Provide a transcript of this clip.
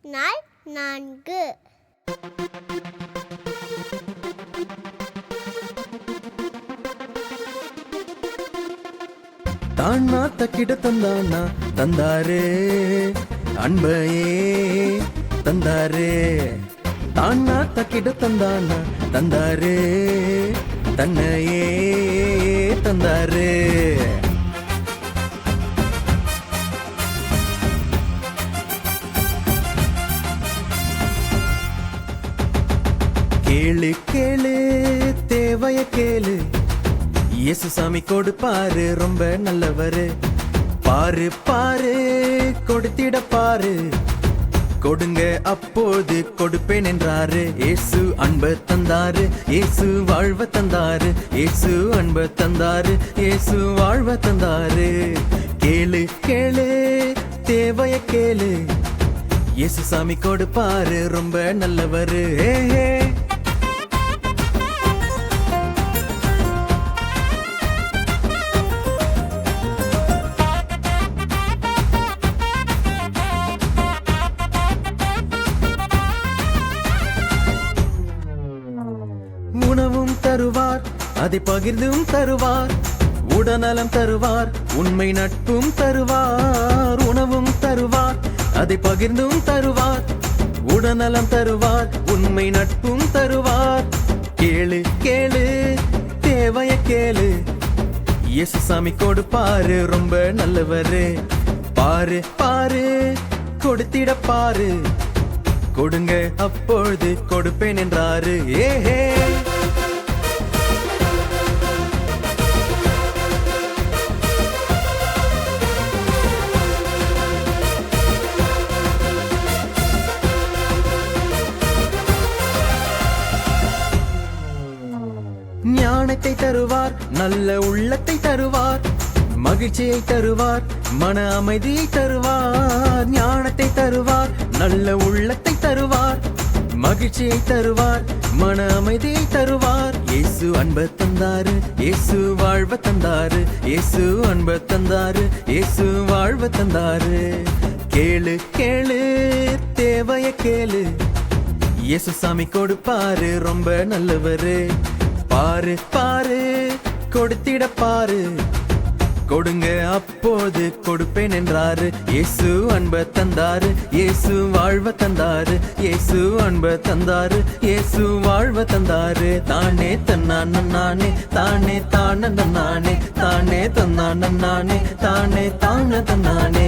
நாள் 4. தானா தக்கிட தந்தானா தந்தாரே அன்பையே தந்தாரே தானா தக்கிட தந்தானா தந்தாரே தன்னையே தந்தாரே கேளு கேளு தேவைய கேளு இயேசு சாமி கொடுப்பாரு ரொம்ப நல்லவரு பாரு பாரு கொடுத்திட பாரு கொடுங்க அப்போது கொடுப்பேன் என்றாரு இயேசு அன்பு தந்தாரு இயேசு வாழ்வ தந்தாரு இயேசு அன்பு தந்தாரு இயேசு வாழ்வ தந்தாரு கேளு கேளு தேவைய கேளு இயேசு சாமி கொடுப்பாரு ரொம்ப நல்லவரு உணவும் தருவார் அதை பகிர்ந்தும் தருவார் உடல்நலம் தருவார் உண்மை நட்பும் தருவார் உணவும் தருவார் அதை பகிர்ந்தும் தருவார் உடல்நலம் தருவார் உண்மை நட்பும் தருவார் கேளு கேளு தேவைய கேளு இயேசு சாமி கொடுப்பாரு ரொம்ப நல்லவரு பாரு பாரு கொடுத்திட பாரு கொடுங்க அப்பொழுது கொடுப்பேன் என்றாரு ஏஹே ஞானத்தை தருவார் நல்ல உள்ளத்தை தருவார் மகிழ்ச்சியை தருவார் மன அமைதியை தருவார் ஞானத்தை தருவார் நல்ல உள்ளத்தை தருவார் மகிழ்ச்சியை தருவார் மன அமைதியை தருவார் இயேசு அன்பு தந்தாரு இயேசு வாழ்வ தந்தாரு இயேசு அன்பு தந்தாரு இயேசு வாழ்வ தந்தாரு கேளு கேளு தேவைய கேளு இயேசு சாமி கொடுப்பாரு ரொம்ப நல்லவரு பாரு பாரு கொடுத்திட பாரு கொடுங்க அப்போது கொடுப்பேன் என்றாரு இயேசு அன்பு தந்தாரு இயேசு வாழ்வ தந்தாரு இயேசு அன்பு தந்தாரு இயேசு வாழ்வ தந்தாரு தானே தன்னான நானே தானே தான நானே தானே தன்னான நானே தானே தான தன்னானே